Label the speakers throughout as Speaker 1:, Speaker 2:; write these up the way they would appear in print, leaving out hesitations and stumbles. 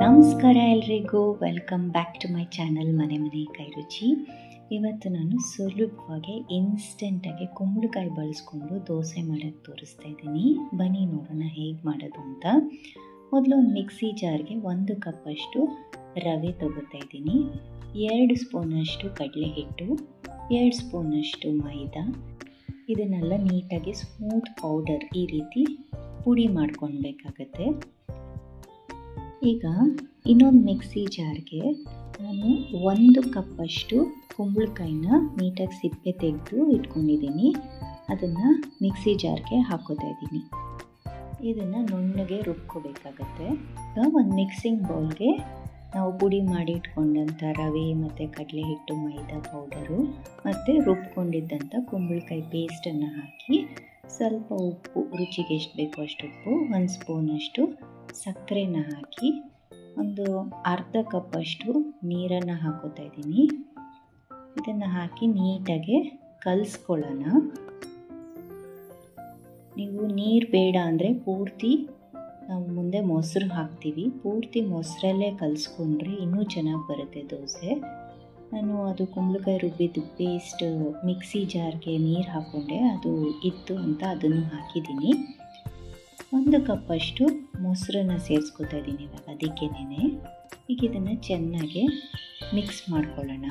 Speaker 1: ನಮಸ್ಕಾರ ಎಲ್ರಿಗೂ, welcome back to my channel Mane Kai ರುಚಿ. ಇವತ್ತು ನಾನು ಸುಲಭವಾಗಿ ಇನ್ಸ್ಟೆಂಟಾಗಿ ಕುಂಬಳಕಾಯಿ ಬಳಸ್ಕೊಂಡು ದೋಸೆ ಮಾಡೋದು ತೋರಿಸ್ತಾ ಇದ್ದೀನಿ. ಬನ್ನಿ ನೋಡೋಣ ಹೇಗೆ ಮಾಡೋದು ಅಂತ. ಮೊದಲು ಒಂದು ಮಿಕ್ಸಿ ಜಾರ್ಗೆ 1 ಕಪ್ಪಷ್ಟು ರವೆ ತೊಗೋತಾ ಇದ್ದೀನಿ, 2 ಸ್ಪೂನಷ್ಟು ಕಡಲೆ ಹಿಟ್ಟು, 2 ಸ್ಪೂನಷ್ಟು ಮೈದಾ. ಇದನ್ನೆಲ್ಲ ನೀಟಾಗಿ ಸ್ಮೂತ್ ಪೌಡರ್ ಈ ರೀತಿ ಪುಡಿ ಮಾಡ್ಕೊಳ್ಬೇಕಾಗತ್ತೆ. ಈಗ ಇನ್ನೊಂದು ಮಿಕ್ಸಿ ಜಾರ್ಗೆ ನಾನು 1 ಕಪ್ಪಷ್ಟು ಕುಂಬಳಕಾಯಿನ ನೀಟಾಗಿ ಸಿಪ್ಪೆ ತೆಗೆದು ಇಟ್ಕೊಂಡಿದ್ದೀನಿ. ಅದನ್ನು ಮಿಕ್ಸಿ ಜಾರ್ಗೆ ಹಾಕೋತಾ ಇದ್ದೀನಿ. ಇದನ್ನು ನುಣ್ಣಗೆ ರುಬ್ಕೋಬೇಕಾಗತ್ತೆ. ಈಗ ಒಂದು ಮಿಕ್ಸಿಂಗ್ ಬೌಲ್ಗೆ ನಾವು ಪುಡಿ ಮಾಡಿ ಇಟ್ಕೊಂಡಂಥ ರವೆ ಮತ್ತು ಕಡಲೆ ಹಿಟ್ಟು, ಮೈದಾ ಪೌಡರು ಮತ್ತು ರುಬ್ಕೊಂಡಿದ್ದಂಥ ಕುಂಬಳಕಾಯಿ ಪೇಸ್ಟನ್ನು ಹಾಕಿ ಸ್ವಲ್ಪ ಉಪ್ಪು, ರುಚಿಗೆ ಎಷ್ಟು ಬೇಕೋ ಅಷ್ಟು ಉಪ್ಪು, 1 ಸ್ಪೂನಷ್ಟು ಸಕ್ಕರೆನ ಹಾಕಿ ಒಂದು ಅರ್ಧ ಕಪ್ಪಷ್ಟು ನೀರನ್ನು ಹಾಕೋತಾ ಇದ್ದೀನಿ. ಇದನ್ನು ಹಾಕಿ ನೀಟಾಗಿ ಕಲಿಸ್ಕೊಳ್ಳೋಣ. ನೀವು ನೀರು ಬೇಡ ಅಂದರೆ ಪೂರ್ತಿ ನಾವು ಮುಂದೆ ಮೊಸರು ಹಾಕ್ತೀವಿ, ಪೂರ್ತಿ ಮೊಸರಲ್ಲೇ ಕಲಿಸ್ಕೊಂಡ್ರೆ ಇನ್ನೂ ಚೆನ್ನಾಗಿ ಬರುತ್ತೆ ದೋಸೆ. ನಾನು ಅದು ಕುಂಬಳಕಾಯಿ ರುಬ್ಬಿದ್ದು ಪೇಸ್ಟ್ ಮಿಕ್ಸಿ ಜಾರ್ಗೆ ನೀರು ಹಾಕ್ಕೊಂಡೆ, ಅದು ಇತ್ತು ಅಂತ ಅದನ್ನು ಹಾಕಿದ್ದೀನಿ. 1 ಕಪ್ಪಷ್ಟು ಮೊಸರನ್ನು ಸೇರಿಸ್ಕೊತಾ ಇದ್ದೀನಿ ಇವಾಗ ಅದಕ್ಕೇನೆ. ಈಗ ಇದನ್ನು ಚೆನ್ನಾಗಿ ಮಿಕ್ಸ್ ಮಾಡ್ಕೊಳ್ಳೋಣ.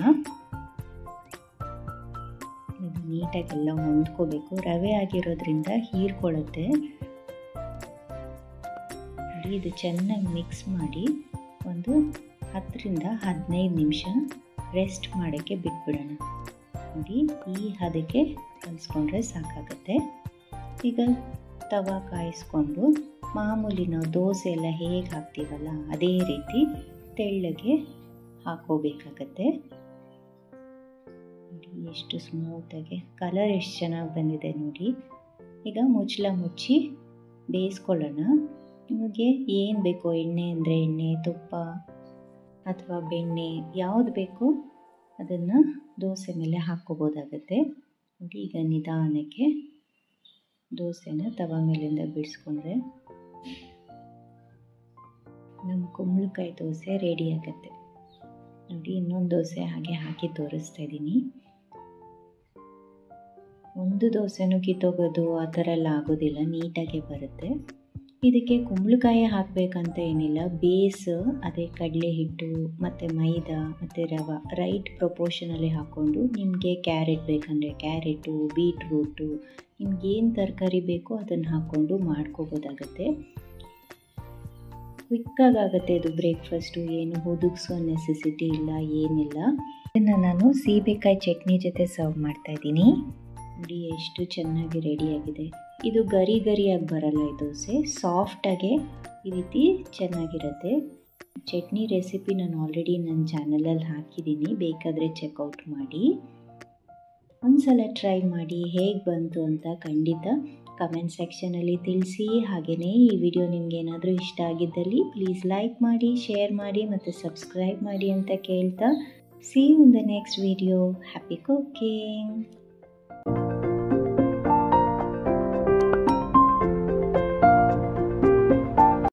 Speaker 1: ಇದು ನೀಟಾಗೆಲ್ಲ ಹೊಂದ್ಕೋಬೇಕು. ರವೆ ಆಗಿರೋದ್ರಿಂದ ಹೀರ್ಕೊಳ್ಳುತ್ತೆ ನೋಡಿ. ಇದು ಚೆನ್ನಾಗಿ ಮಿಕ್ಸ್ ಮಾಡಿ ಒಂದು 10 ರಿಂದ 15 ನಿಮಿಷ ರೆಸ್ಟ್ ಮಾಡೋಕ್ಕೆ ಬಿಟ್ಬಿಡೋಣ. ನೋಡಿ, ಈ ಹದಕ್ಕೆ ಕಲಿಸ್ಕೊಂಡ್ರೆ ಸಾಕಾಗತ್ತೆ. ಈಗ ತವಾ ಕಾಯಿಸ್ಕೊಂಡು ಮಾಮೂಲಿ ನಾವು ದೋಸೆ ಎಲ್ಲ ಹೇಗೆ ಹಾಕ್ತೀವಲ್ಲ ಅದೇ ರೀತಿ ತೆಳ್ಳಗೆ ಹಾಕೋಬೇಕಾಗತ್ತೆ. ನೋಡಿ ಎಷ್ಟು ಸ್ಮೂತಾಗಿ, ಕಲರ್ ಎಷ್ಟು ಚೆನ್ನಾಗಿ ಬಂದಿದೆ ನೋಡಿ. ಈಗ ಮುಚ್ಚಳ ಮುಚ್ಚಿ ಬೇಯಿಸ್ಕೊಳ್ಳೋಣ. ನಿಮಗೆ ಏನು ಬೇಕೋ, ಎಣ್ಣೆ ಅಂದರೆ ಎಣ್ಣೆ, ತುಪ್ಪ ಅಥವಾ ಬೆಣ್ಣೆ ಯಾವುದು ಬೇಕೋ ಅದನ್ನು ದೋಸೆ ಮೇಲೆ ಹಾಕ್ಕೋಬೋದಾಗತ್ತೆ. ನೋಡಿ, ಈಗ ನಿಧಾನಕ್ಕೆ ದೋಸೆನ ತವ ಮೇಲಿಂದ ಬಿಡಿಸ್ಕೊಂಡ್ರೆ ನಮ್ಮ ಕುಂಬಳಕಾಯಿ ದೋಸೆ ರೆಡಿ ಆಗುತ್ತೆ. ನೋಡಿ, ಇನ್ನೊಂದು ದೋಸೆ ಹಾಗೆ ಹಾಕಿ ತೋರಿಸ್ತಾ ಇದ್ದೀನಿ. ಒಂದು ದೋಸೆನೂ ಕಿತ್ತೋಗೋದು ಆ ಥರ ಎಲ್ಲ ಆಗೋದಿಲ್ಲ, ನೀಟಾಗೆ ಬರುತ್ತೆ. ಇದಕ್ಕೆ ಕುಂಬಳಕಾಯಿ ಹಾಕಬೇಕಂತ ಏನಿಲ್ಲ, ಬೇಸ್ ಅದೇ ಕಡಲೆ ಹಿಟ್ಟು ಮತ್ತು ಮೈದಾ ಮತ್ತು ರವೆ ರೈಟ್ ಪ್ರಪೋರ್ಷನಲ್ಲಿ ಹಾಕ್ಕೊಂಡು, ನಿಮಗೆ ಕ್ಯಾರೆಟ್ ಬೇಕಂದರೆ ಕ್ಯಾರೆಟು, ಬೀಟ್ರೂಟು, ನಿಮ್ಗೇನು ತರಕಾರಿ ಬೇಕೋ ಅದನ್ನು ಹಾಕ್ಕೊಂಡು ಮಾಡ್ಕೋಬೋದಾಗತ್ತೆ. ಕ್ವಿಕ್ಕಾಗುತ್ತೆ ಇದು ಬ್ರೇಕ್ಫಾಸ್ಟು. ಏನು ಹುದುಗಿಸೋ ನೆಸೆಸಿಟಿ ಇಲ್ಲ, ಏನಿಲ್ಲ. ಇದನ್ನು ನಾನು ಸೀಬೆಕಾಯಿ ಚಟ್ನಿ ಜೊತೆ ಸರ್ವ್ ಮಾಡ್ತಾಯಿದ್ದೀನಿ. ನೋಡಿ ಎಷ್ಟು ಚೆನ್ನಾಗಿ ರೆಡಿಯಾಗಿದೆ. ಇದು ಗರಿ ಗರಿಯಾಗಿ ಬರಲ್ಲ ಈ ದೋಸೆ, ಸಾಫ್ಟಾಗೆ ಈ ರೀತಿ ಚೆನ್ನಾಗಿರುತ್ತೆ. ಚಟ್ನಿ ರೆಸಿಪಿ ನಾನು ಆಲ್ರೆಡಿ ನನ್ನ ಚಾನಲಲ್ಲಿ ಹಾಕಿದ್ದೀನಿ, ಬೇಕಾದರೆ ಚೆಕ್ಔಟ್ ಮಾಡಿ. ಒಂದ್ಸಲ ಟ್ರೈ ಮಾಡಿ, ಹೇಗೆ ಬಂತು ಅಂತ ಖಂಡಿತ ಕಮೆಂಟ್ ಸೆಕ್ಷನಲ್ಲಿ ತಿಳಿಸಿ. ಹಾಗೆಯೇ ಈ ವಿಡಿಯೋ ನಿಮಗೇನಾದರೂ ಇಷ್ಟ ಆಗಿದ್ದಲ್ಲಿ ಪ್ಲೀಸ್ ಲೈಕ್ ಮಾಡಿ, ಶೇರ್ ಮಾಡಿ ಮತ್ತು ಸಬ್ಸ್ಕ್ರೈಬ್ ಮಾಡಿ ಅಂತ ಕೇಳ್ತಾ, see you in the next video. Happy cooking.